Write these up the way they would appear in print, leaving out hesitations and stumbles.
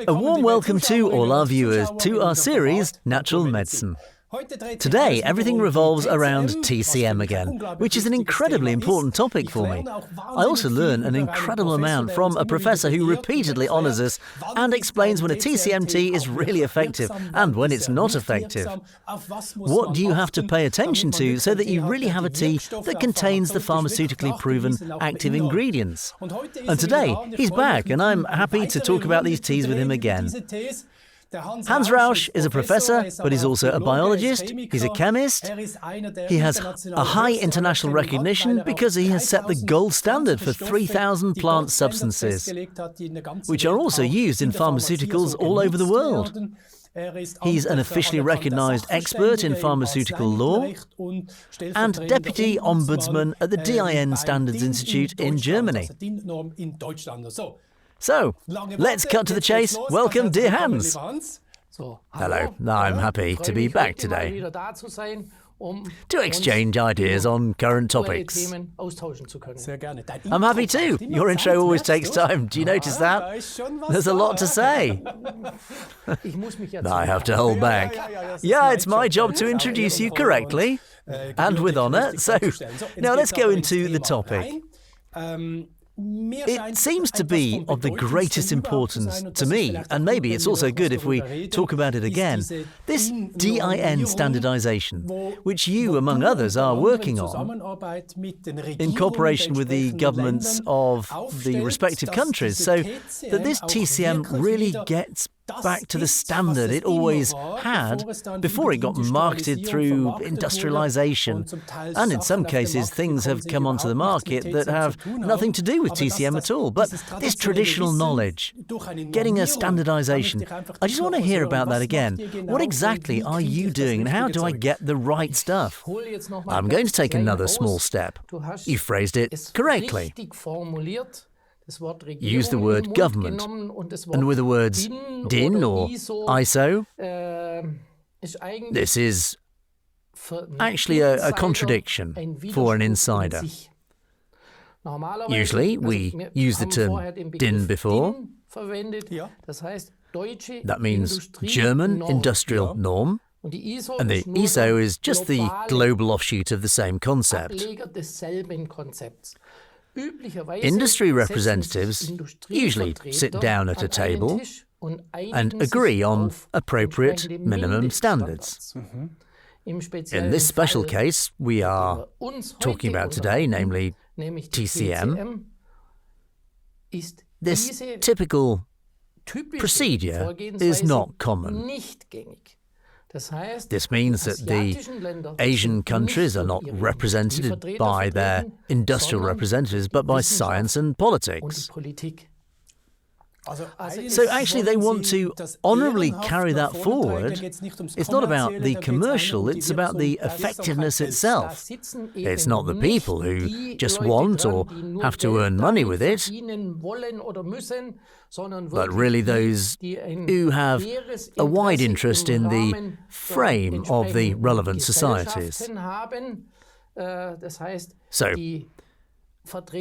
A warm welcome to all our viewers to our series Natural Medicine. Today, everything revolves around TCM again, which is an incredibly important topic for me. I also learn an incredible amount from a professor who repeatedly honours us and explains when a TCM tea is really effective and when it's not effective. What do you have to pay attention to so that you really have a tea that contains the pharmaceutically proven active ingredients? And today, he's back and I'm happy to talk about these teas with him again. Hans Rausch is a professor, but he's also a biologist, he's a chemist. He has a high international recognition because he has set the gold standard for 3,000 plant substances, which are also used in pharmaceuticals all over the world. He's an officially recognized expert in pharmaceutical law and Deputy Ombudsman at the DIN Standards Institute in Germany. So, let's cut to the chase. Welcome, dear Hans. Hello, I'm happy to be back today to exchange ideas on current topics. I'm happy too. Your intro always takes time. Do you notice that? There's a lot to say. I have to hold back. Yeah, it's my job to introduce you correctly and with honour. So, now let's go into the topic. It seems to be of the greatest importance to me, and maybe it's also good if we talk about it again, this DIN standardization, which you, among others, are working on, in cooperation with the governments of the respective countries, so that this TCM really gets back to the standard it always had before it got marketed through industrialization. And in some cases, things have come onto the market that have nothing to do with TCM at all. But this traditional knowledge, getting a standardization, I just want to hear about that again. What exactly are you doing and how do I get the right stuff? I'm going to take another small step. You phrased it correctly. Use the word government, and with the words DIN or ISO, this is actually a contradiction for an insider. Usually we use the term DIN before. That means German Industrial Norm, and the ISO is just the global offshoot of the same concept. Industry representatives usually sit down at a table and agree on appropriate minimum standards. In this special case we are talking about today, namely TCM, this typical procedure is not common. This means that the Asian countries are not represented by their industrial representatives, but by science and politics. So actually they want to honourably carry that forward. It's not about the commercial, it's about the effectiveness itself. It's not the people who just want or have to earn money with it, but really those who have a wide interest in the frame of the relevant societies. So,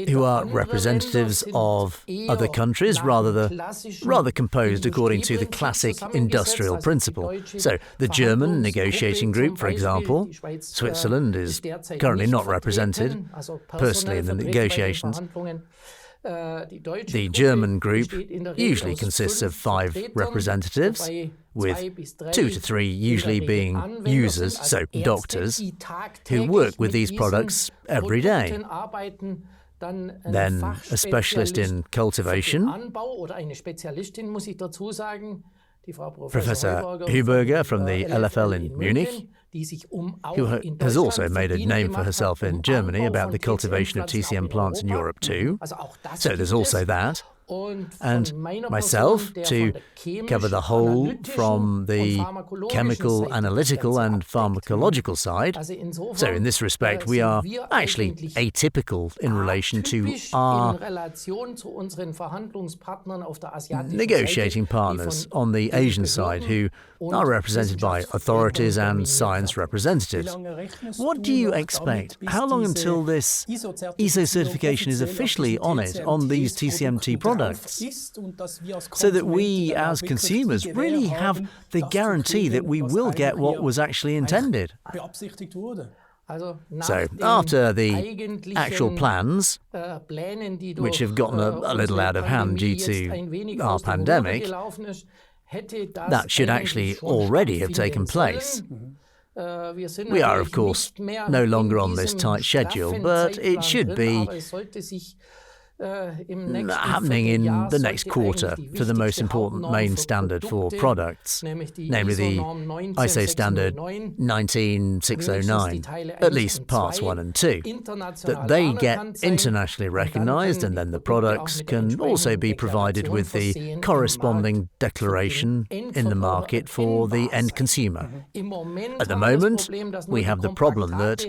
who are representatives of other countries, rather composed according to the classic industrial principle. So the German negotiating group, for example, Switzerland is currently not represented personally in the negotiations. The German group usually consists of 5 representatives, with 2 to 3 usually being users, so doctors, who work with these products every day. Then a specialist in cultivation, Professor Hüberger from the LFL in Munich, who has also made a name for herself in Germany about the cultivation of TCM plants in Europe too. So there's also that. And myself to cover the whole from the chemical, analytical and pharmacological side. So in this respect we are actually atypical in relation to our negotiating partners on the Asian side, who are represented by authorities and science representatives. What do you expect? How long until this ISO certification is officially on it, on these TCM tea products? products, so that we as consumers really have the guarantee that we will get what was actually intended. So, after the actual plans, which have gotten a little out of hand due to our pandemic, that should actually already have taken place. We are, of course, no longer on this tight schedule, but it should be happening in the next quarter for the most important main standard for products, namely the ISO standard 19609, at least parts 1 and 2, that they get internationally recognized, and then the products can also be provided with the corresponding declaration in the market for the end consumer. At the moment, we have the problem that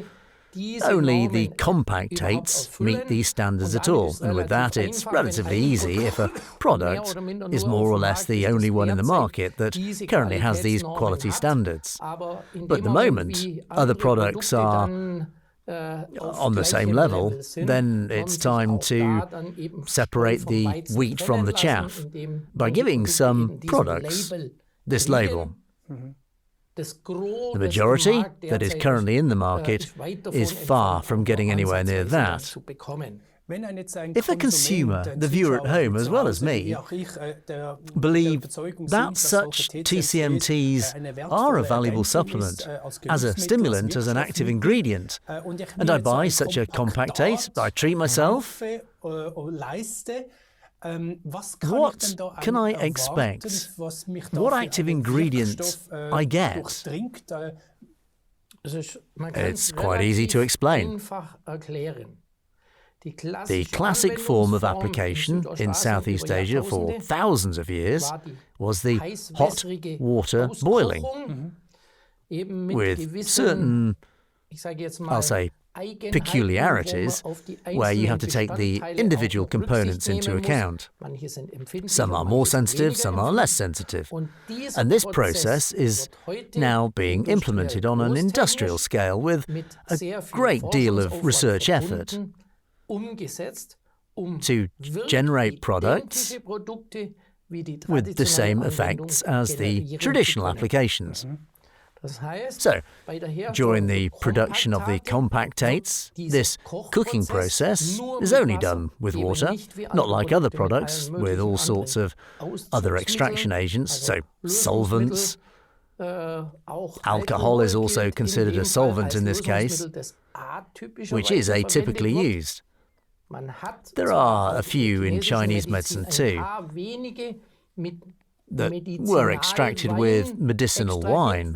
only the compact tapes meet these standards at all, and with that it's relatively easy if a product is more or less the only one in the market that currently has these quality standards. But at the moment, other products are on the same level, then it's time to separate the wheat from the chaff by giving some products this label. The majority that is currently in the market is far from getting anywhere near that. If a consumer, the viewer at home as well as me, believe that such TCMTs are a valuable supplement, as a stimulant, as an active ingredient, and I buy such a compact tape, I treat myself, what can I expect? What active ingredients I get? It's quite easy to explain. The classic form of application in Southeast Asia for thousands of years was the hot water boiling, with certain, I'll say, peculiarities where you have to take the individual components into account. Some are more sensitive, some are less sensitive. And this process is now being implemented on an industrial scale with a great deal of research effort to generate products with the same effects as the traditional applications. So, during the production of the compact tapes, this cooking process is only done with water, not like other products with all sorts of other extraction agents, so solvents. Alcohol is also considered a solvent in this case, which is atypically used. There are a few in Chinese medicine too that were extracted with medicinal wine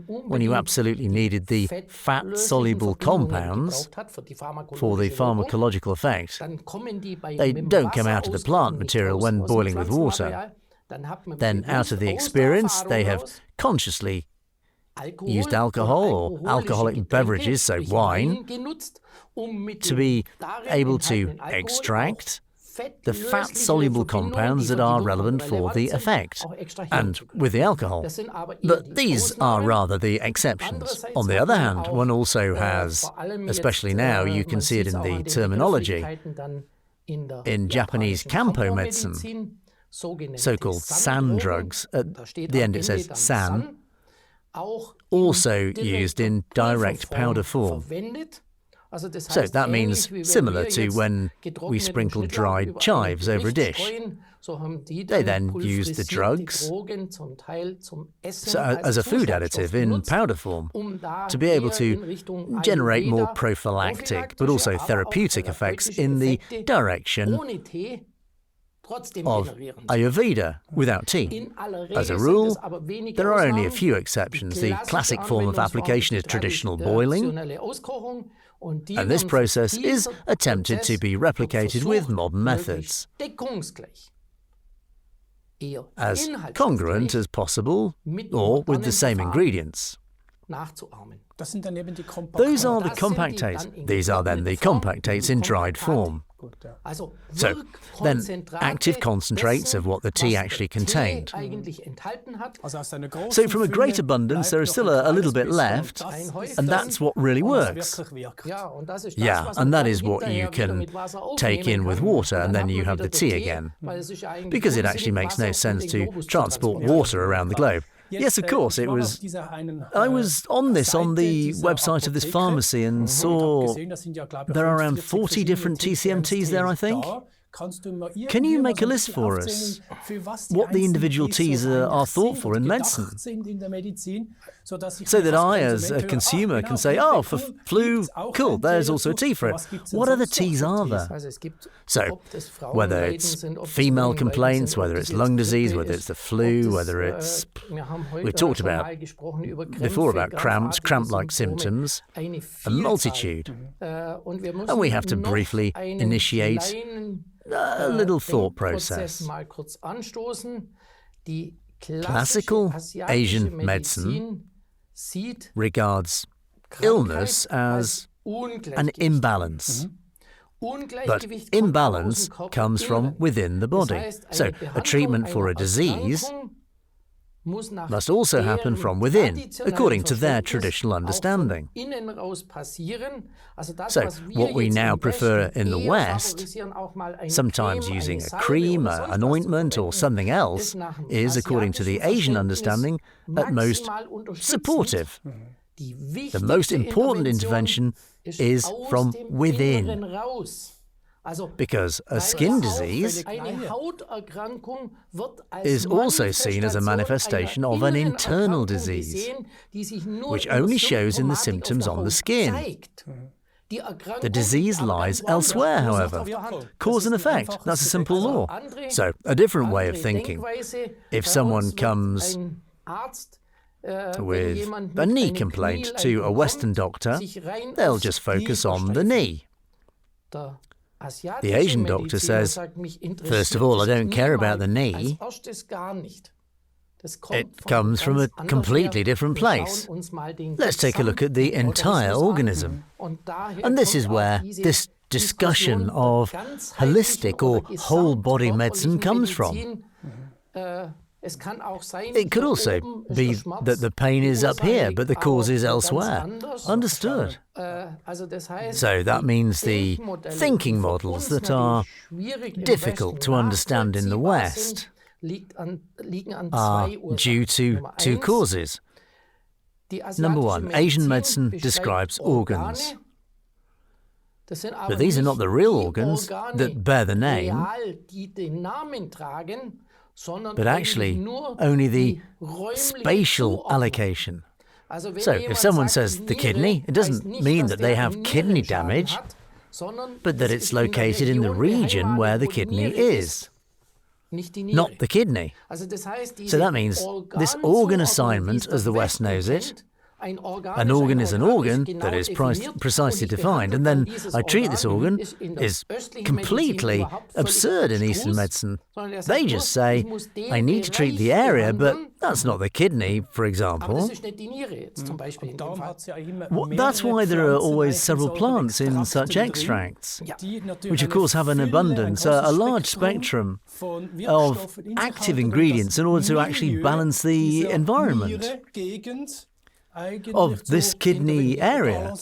when you absolutely needed the fat-soluble compounds for the pharmacological effect. They don't come out of the plant material when boiling with water. Then, out of the experience, they have consciously used alcohol or alcoholic beverages, so wine, to be able to extract the fat-soluble compounds that are relevant for the effect, and with the alcohol. But these are rather the exceptions. On the other hand, one also has, especially now, you can see it in the terminology, in Japanese Kampo medicine, so-called san drugs, at the end it says san, also used in direct powder form. So that means similar to when we sprinkle dried chives over a dish. They then use the drugs as a food additive in powder form to be able to generate more prophylactic but also therapeutic effects in the direction of Ayurveda without tea. As a rule, there are only a few exceptions. The classic form of application is traditional boiling, and this process is attempted to be replicated with modern methods, as congruent as possible or with the same ingredients. Those are the compact tapes. These are then the compact tapes in dried form. So then active concentrates of what the tea actually contained. So from a great abundance there is still a little bit left, and that's what really works. Yeah, and that is what you can take in with water, and then you have the tea again. Because it actually makes no sense to transport water around the globe. Yes, of course, it was. I was on the website of this pharmacy and saw there are around 40 different TCM teas there, I think. Can you make a list for us what the individual teas are thought for in medicine? So that I, as a consumer, can say, oh, for flu, cool, there's also a tea for it. What other teas are there? So, whether it's female complaints, whether it's lung disease, whether it's the flu, whether it's... We've talked about before about cramp-like symptoms, a multitude. And we have to briefly initiate a little thought process. Classical Asian medicine regards illness as an imbalance. But imbalance comes from within the body. So a treatment for a disease must also happen from within, according to their traditional understanding. So, what we now prefer in the West, sometimes using a cream, an ointment, or something else, is, according to the Asian understanding, at most supportive. The most important intervention is from within. Because a skin disease is also seen as a manifestation of an internal disease, which only shows in the symptoms on the skin. The disease lies elsewhere, however. Cause and effect, that's a simple law. So, a different way of thinking. If someone comes with a knee complaint to a Western doctor, they'll just focus on the knee. The Asian doctor says, first of all, I don't care about the knee. It comes from a completely different place. Let's take a look at the entire organism. And this is where this discussion of holistic or whole-body medicine comes from. It could also be that the pain is up here, but the cause is elsewhere. Understood. So that means the thinking models that are difficult to understand in the West are due to two causes. Number one, Asian medicine describes organs. But these are not the real organs that bear the name, but actually only the spatial allocation. So if someone says the kidney, it doesn't mean that they have kidney damage, but that it's located in the region where the kidney is, not the kidney. So that means this organ assignment, as the West knows it, an organ is an organ that is precisely defined, and then I treat this organ, is completely absurd in Eastern medicine. They just say, I need to treat the area, but that's not the kidney, for example. That's why there are always several plants in such extracts, which of course have an abundance, a large spectrum of active ingredients in order to actually balance the environment of this kidney area.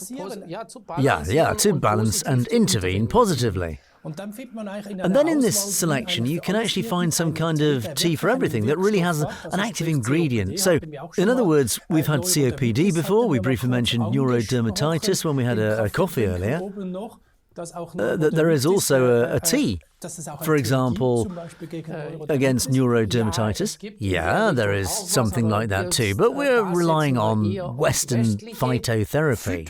To balance and intervene positively. And then in this selection, you can actually find some kind of tea for everything that really has an active ingredient. So, in other words, we've had COPD before, we briefly mentioned neurodermatitis when we had a coffee earlier. There is also a tea, for example, against neurodermatitis. Yeah, there is something like that too, but we're relying on Western phytotherapy.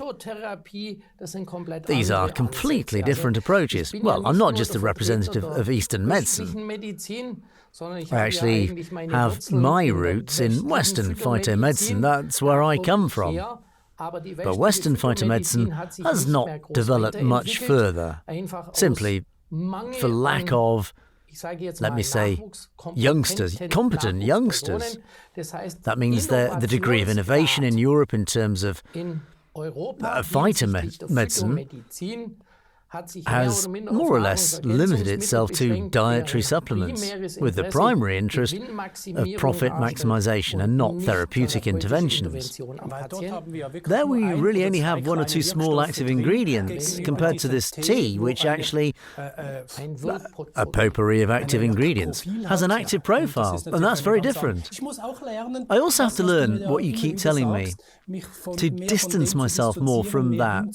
These are completely different approaches. Well, I'm not just a representative of Eastern medicine. I actually have my roots in Western phytomedicine. That's where I come from. But Western phytomedicine has not developed much further, simply for lack of, let me say, youngsters, competent youngsters. That means the degree of innovation in Europe in terms of phytomedicine has more or less limited itself to dietary supplements, with the primary interest of profit maximization and not therapeutic interventions. There we really only have one or two small active ingredients compared to this tea, which actually, a potpourri of active ingredients, has an active profile, and that's very different. I also have to learn what you keep telling me, to distance myself more from that,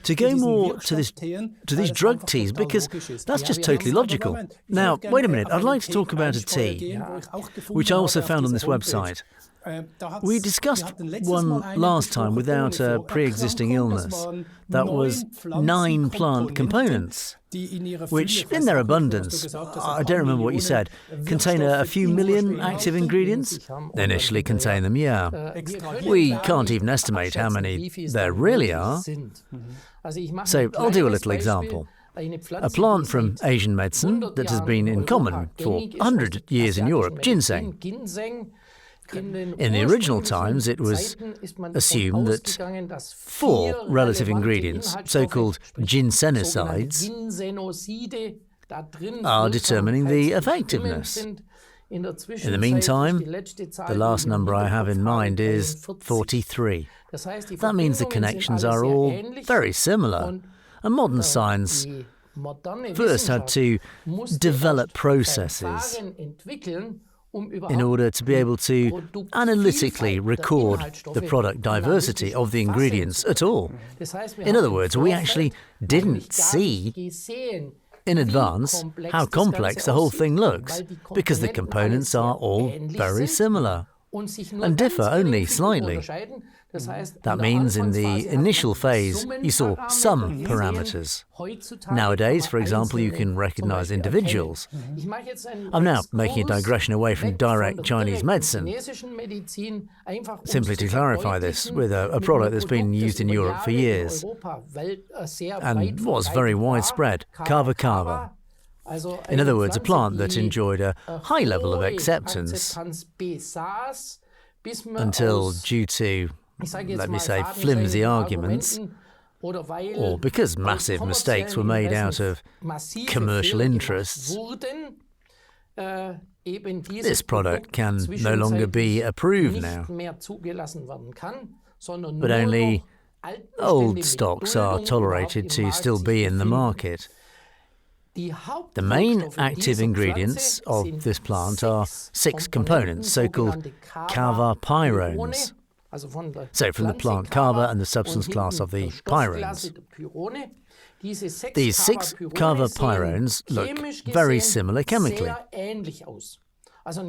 to go more to these drug teas, because that's just totally logical. Now, wait a minute, I'd like to talk about a tea, which I also found on this website. We discussed one last time without a pre-existing illness. That was 9 plant components, which, in their abundance, I don't remember what you said, contain a few million active ingredients? They initially contain them, yeah. We can't even estimate how many there really are. So I'll do a little example. A plant from Asian medicine that has been in common for 100 years in Europe, ginseng. In the original times, it was assumed that 4 relative ingredients, so-called ginsenosides, are determining the effectiveness. In the meantime, the last number I have in mind is 43. That means the connections are all very similar, and modern science first had to develop processes in order to be able to analytically record the product diversity of the ingredients at all. In other words, we actually didn't see in advance how complex the whole thing looks, because the components are all very similar and differ only slightly. That means in the initial phase, you saw some parameters. Nowadays, for example, you can recognize individuals. I'm now making a digression away from direct Chinese medicine, simply to clarify this with a product that's been used in Europe for years and was very widespread, kava kava. In other words, a plant that enjoyed a high level of acceptance until, due to, let me say, flimsy arguments, or because massive mistakes were made out of commercial interests, this product can no longer be approved now, but only old stocks are tolerated to still be in the market. The main active ingredients of this plant are 6 components, so-called kavapyrones. So from the plant kava and the substance class of the pyrones. These 6 kavapyrones look very similar chemically.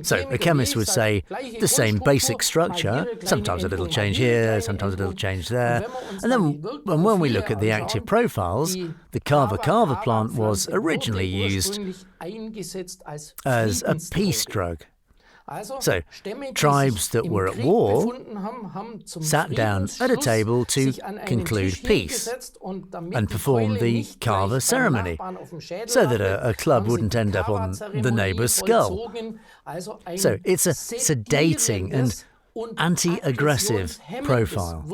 So a chemist would say the same basic structure, sometimes a little change here, sometimes a little change there. And then when we look at the active profiles, the kava kava plant was originally used as a peace drug. So, tribes that were at war sat down at a table to conclude peace and perform the kava ceremony, so that a club wouldn't end up on the neighbour's skull. So, it's a sedating and anti-aggressive profile.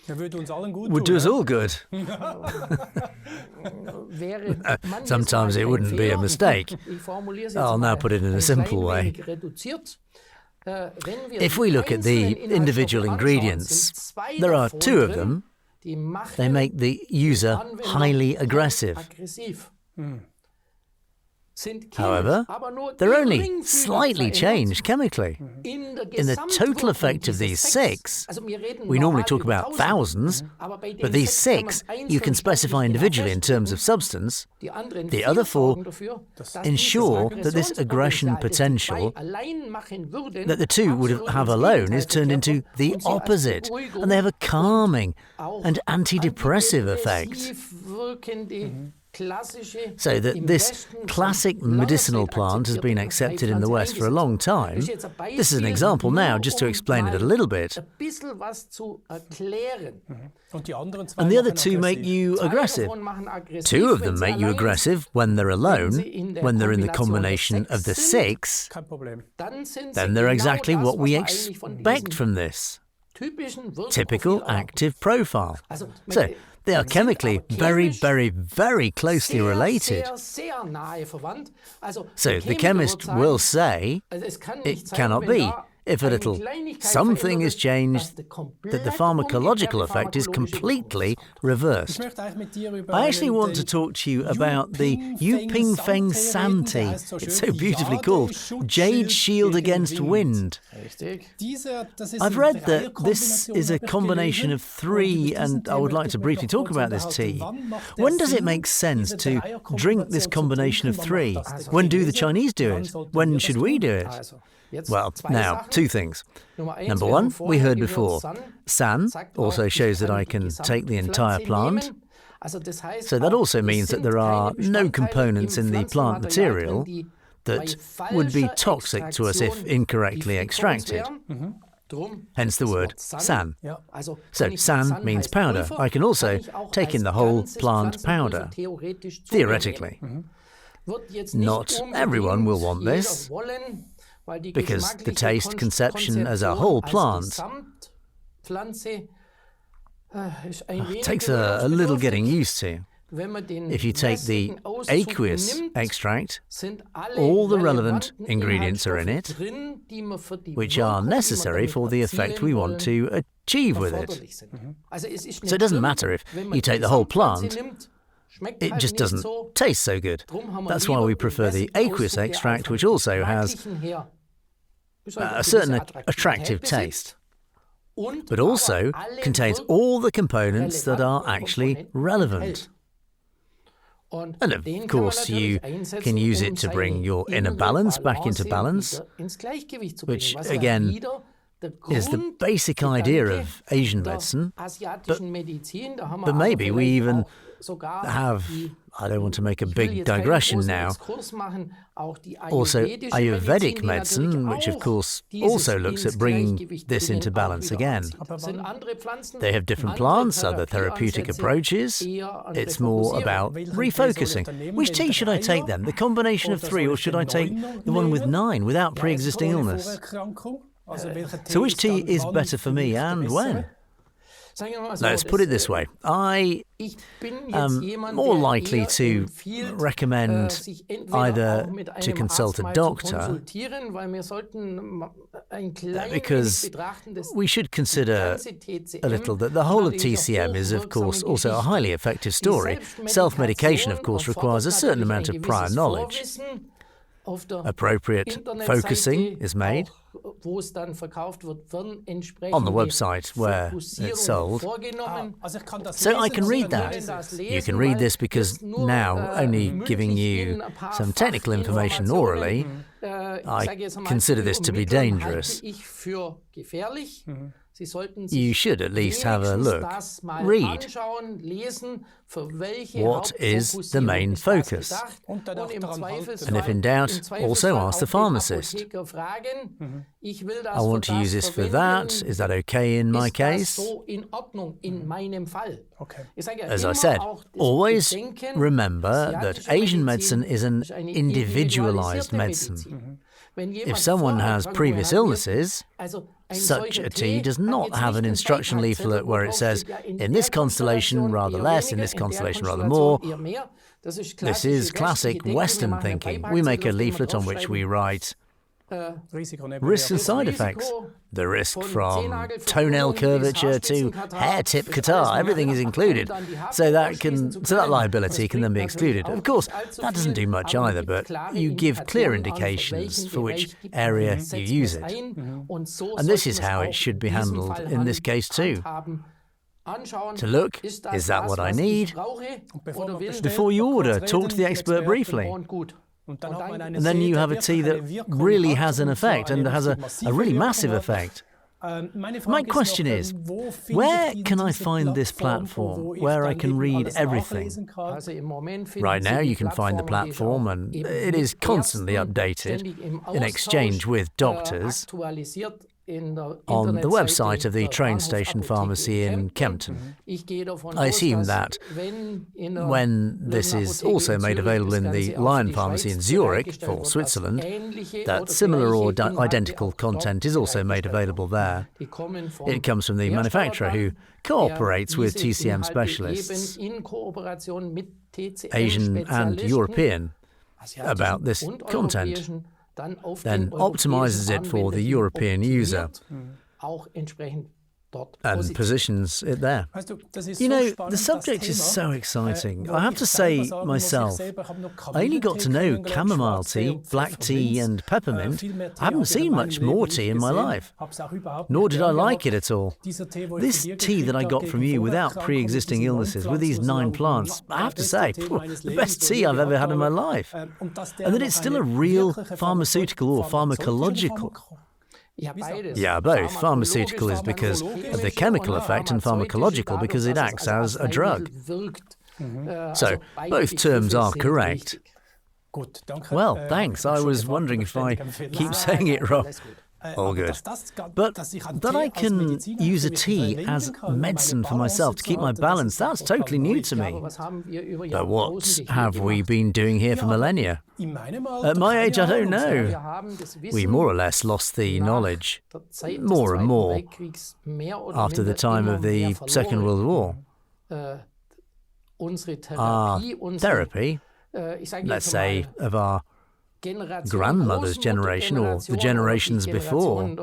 Would do us all good. Sometimes it wouldn't be a mistake. I'll now put it in a simple way. If we look at the individual ingredients, there are 2 of them. They make the user highly aggressive. However, they're only slightly changed chemically. In the total effect of these 6, we normally talk about thousands, but these 6 you can specify individually in terms of substance. The other 4 ensure that this aggression potential that the 2 would have alone is turned into the opposite, and they have a calming and antidepressive effect. So that this classic medicinal plant has been accepted in the West for a long time. This is an example now, just to explain it a little bit. And the other 2 make you aggressive. 2 of them make you aggressive when they're alone. When they're in the combination of the 6, then they're exactly what we expect from this. Typical active profile. So, They are chemically very, very, very closely related. So the chemist will say it cannot be. If a little something is changed, that the pharmacological effect is completely reversed. I actually want to talk to you about the Yuping Feng San tea. It's so beautifully called, Jade Shield Against Wind. I've read that this is a combination of 3, and I would like to briefly talk about this tea. When does it make sense to drink this combination of 3? When do the Chinese do it? When should we do it? Well, now, 2 things. Number 1, we heard before, San also shows that I can take the entire plant. So that also means that there are no components in the plant material that would be toxic to us if incorrectly extracted. Hence the word San. So San means powder. I can also take in the whole plant powder, theoretically. Not everyone will want this, because the taste conception as a whole plant takes a little getting used to. If you take the aqueous extract, all the relevant ingredients are in it, which are necessary for the effect we want to achieve with it. So it doesn't matter if you take the whole plant, it just doesn't taste so good. That's why we prefer the aqueous extract, which also has a certain attractive taste, but also contains all the components that are actually relevant. And of course, you can use it to bring your inner balance back into balance, which again is the basic idea of Asian medicine. But maybe we even have, I don't want to make a big digression now, also Ayurvedic medicine, which of course also looks at bringing this into balance again. They have different plants, other therapeutic approaches. It's more about refocusing. Which tea should I take then? The combination of 3, or should I take the one with 9 without pre-existing illness? So which tea is better for me and when? Let's put it this way. I am more likely to recommend either to consult a doctor, because we should consider a little that the whole of TCM is, of course, also a highly effective story. Self-medication, of course, requires a certain amount of prior knowledge. Appropriate focusing is made on the website where it's sold. So I can read that. You can read this because now, only giving you some technical information orally, I consider this to be dangerous. You should at least have a look. Read. What is the main focus? And if in doubt, also ask the pharmacist. I want to use this for that. Is that okay in my case? As I said, always remember that Asian medicine is an individualized medicine. If someone has previous illnesses, such a tea does not have an instruction leaflet where it says, in this constellation rather less, in this constellation rather more. This is classic Western thinking. We make a leaflet on which we write risks and side effects. The risk from toenail curvature to hair tip catarrh, everything is included. So that liability can then be excluded. Of course, that doesn't do much either, but you give clear indications for which area you use it. And this is how it should be handled in this case too. To look, is that what I need? Before you order, talk to the expert briefly. And then you have a tea that really has an effect and has a really massive effect. My question is, where can I find this platform where I can read everything? Right now you can find the platform, and it is constantly updated in exchange with doctors. on the website of the train station pharmacy in Kempten. I assume that when this is also made available in the Lion Pharmacy in Zurich for Switzerland, that similar or identical content is also made available there. It comes from the manufacturer who cooperates with TCM specialists, Asian and European, about this content, then optimizes it for the European user and positions it there. You know, the subject is so exciting. I have to say myself, I only got to know chamomile tea, black tea and peppermint. I haven't seen much more tea in my life, nor did I like it at all. This tea that I got from you without pre-existing illnesses, with these 9 plants, I have to say, the best tea I've ever had in my life. And that it's still a real pharmaceutical or pharmacological. Yeah, both. Pharmaceutical is because of the chemical effect and pharmacological because it acts as a drug. So, both terms are correct. Well, thanks. I was wondering if I keep saying it wrong. All good. But that I can use a tea as medicine for myself to keep my balance, that's totally new to me. But what have we been doing here for millennia? At my age, I don't know. We more or less lost the knowledge, more and more, after the time of the Second World War. Our therapy, let's say, of our grandmother's generation or the generations before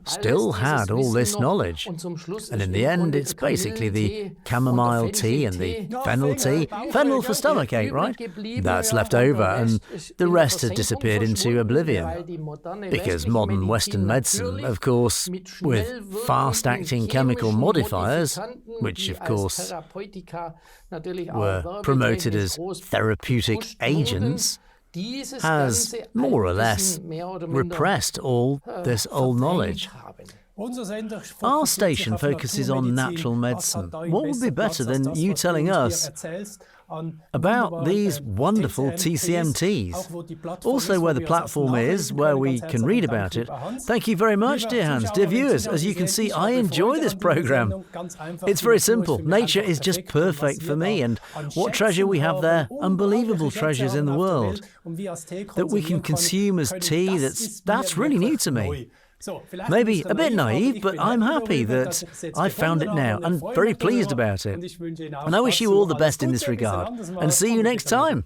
still had all this knowledge. And in the end, it's basically the chamomile tea and the fennel tea. Fennel for stomachache, right? That's left over, and the rest has disappeared into oblivion. Because modern Western medicine, of course, with fast-acting chemical modifiers, which of course were promoted as therapeutic agents, has more or less repressed all this old knowledge. Our station focuses on natural medicine. What would be better than you telling us about these wonderful TCM teas? Also where the platform is, where we can read about it. Thank you very much, dear Hans. Dear viewers, as you can see, I enjoy this program. It's very simple. Nature is just perfect for me, and what treasure we have there. Unbelievable treasures in the world that we can consume as tea. That's really new to me. Maybe a bit naive, but I'm happy that I've found it now and very pleased about it. And I wish you all the best in this regard. And see you next time.